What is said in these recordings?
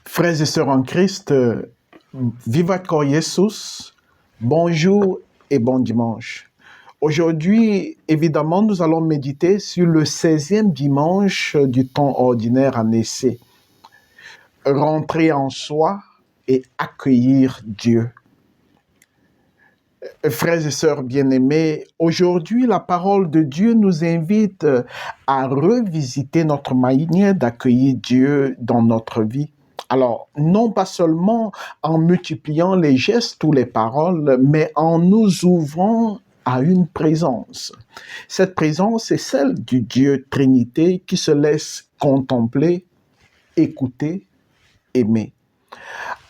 Frères et sœurs en Christ, Vivat Cor Jesus, bonjour et bon dimanche. Aujourd'hui, évidemment, nous allons méditer sur le 16e dimanche du temps ordinaire en essai. Rentrer en soi et accueillir Dieu. Frères et sœurs bien-aimés, aujourd'hui, la parole de Dieu nous invite à revisiter notre manière d'accueillir Dieu dans notre vie. Alors, non pas seulement en multipliant les gestes ou les paroles, mais en nous ouvrant à une présence. Cette présence est celle du Dieu Trinité qui se laisse contempler, écouter, aimer.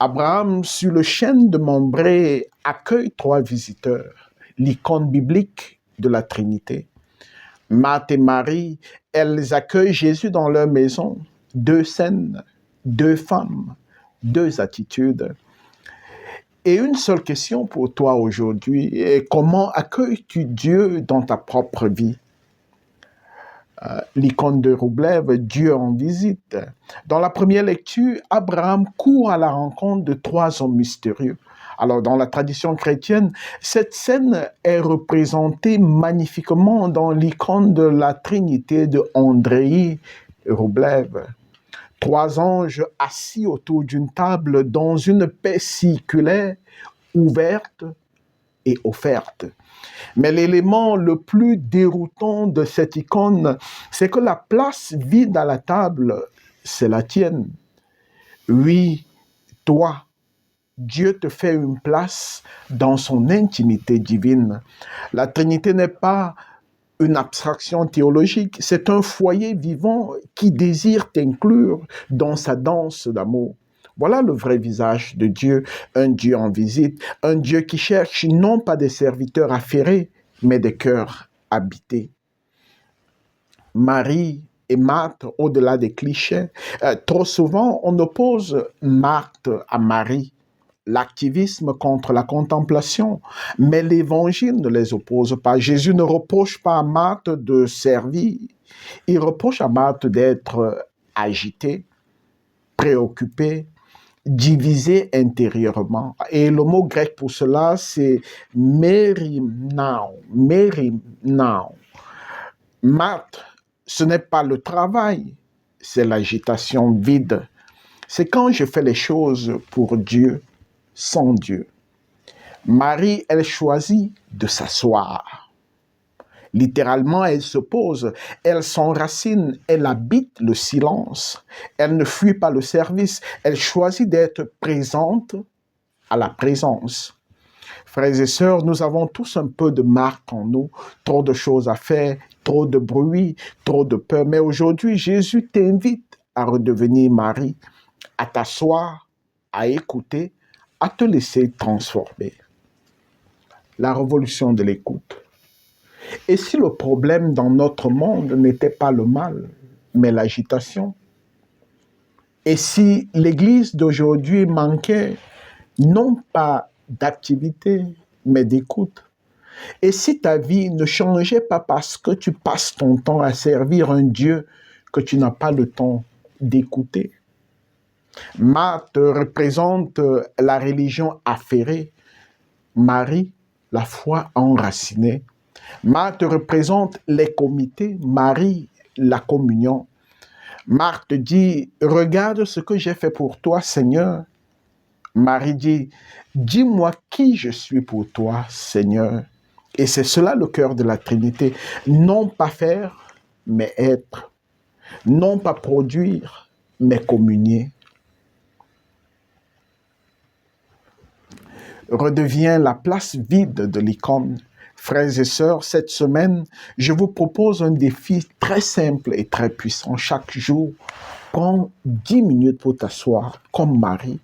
Abraham, sur le chêne de Mambré, accueille 3 visiteurs, l'icône biblique de la Trinité. Marthe et Marie, elles accueillent Jésus dans leur maison. 2 scènes, 2 femmes, 2 attitudes. Et une seule question pour toi aujourd'hui, comment accueilles-tu Dieu dans ta propre vie? L'icône de Rublev, Dieu en visite. Dans la première lecture, Abraham court à la rencontre de 3 hommes mystérieux. Alors, dans la tradition chrétienne, cette scène est représentée magnifiquement dans l'icône de la Trinité de Andrei Rublev. 3 anges assis autour d'une table dans une paix circulaire, ouverte et offerte. Mais l'élément le plus déroutant de cette icône, c'est que la place vide à la table, c'est la tienne. Oui, toi, Dieu te fait une place dans son intimité divine. La Trinité n'est pas une abstraction théologique, c'est un foyer vivant qui désire t'inclure dans sa danse d'amour. Voilà le vrai visage de Dieu, un Dieu en visite, un Dieu qui cherche non pas des serviteurs affairés, mais des cœurs habités. Marie et Marthe, au-delà des clichés, trop souvent on oppose Marthe à Marie, l'activisme contre la contemplation, mais l'Évangile ne les oppose pas. Jésus ne reproche pas à Marthe de servir, il reproche à Marthe d'être agitée, préoccupée, divisé intérieurement. Et le mot grec pour cela, c'est mérimnao. Mérimnao. Marthe, ce n'est pas le travail, c'est l'agitation vide. C'est quand je fais les choses pour Dieu, sans Dieu. Marie, elle choisit de s'asseoir. Littéralement, elle se pose, elle s'enracine, elle habite le silence. Elle ne fuit pas le service, elle choisit d'être présente à la présence. Frères et sœurs, nous avons tous un peu de marque en nous, trop de choses à faire, trop de bruit, trop de peur. Mais aujourd'hui, Jésus t'invite à redevenir Marie, à t'asseoir, à écouter, à te laisser transformer. La révolution de l'écoute. Et si le problème dans notre monde n'était pas le mal, mais l'agitation? Et si l'Église d'aujourd'hui manquait non pas d'activité, mais d'écoute? Et si ta vie ne changeait pas parce que tu passes ton temps à servir un Dieu que tu n'as pas le temps d'écouter? Marthe représente la religion affairée, Marie, la foi enracinée. Marthe représente les comités, Marie, la communion. Marthe dit, regarde ce que j'ai fait pour toi, Seigneur. Marie dit, dis-moi qui je suis pour toi, Seigneur. Et c'est cela le cœur de la Trinité. Non pas faire, mais être. Non pas produire, mais communier. Redevient la place vide de l'icône. Frères et sœurs, cette semaine, je vous propose un défi très simple et très puissant. Chaque jour, prends 10 minutes pour t'asseoir comme Marie.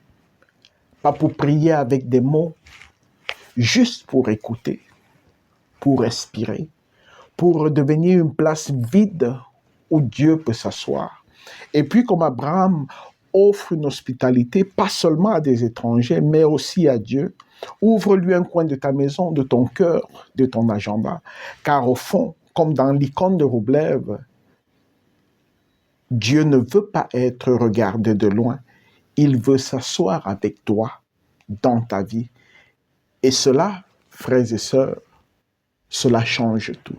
Pas pour prier avec des mots, juste pour écouter, pour respirer, pour redevenir une place vide où Dieu peut s'asseoir. Et puis comme Abraham offre une hospitalité, pas seulement à des étrangers, mais aussi à Dieu, ouvre-lui un coin de ta maison, de ton cœur, de ton agenda. Car au fond, comme dans l'icône de Rublev, Dieu ne veut pas être regardé de loin. Il veut s'asseoir avec toi dans ta vie. Et cela, frères et sœurs, cela change tout.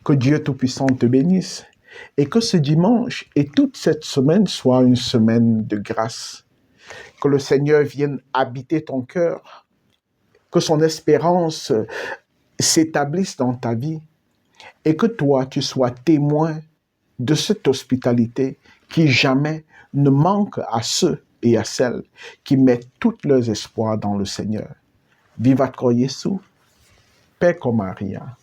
Que Dieu Tout-Puissant te bénisse et que ce dimanche et toute cette semaine soit une semaine de grâce. Que le Seigneur vienne habiter ton cœur, que son espérance s'établisse dans ta vie et que toi, tu sois témoin de cette hospitalité qui jamais ne manque à ceux et à celles qui mettent tous leurs espoirs dans le Seigneur. Vivat Jésus, Paix comme Maria.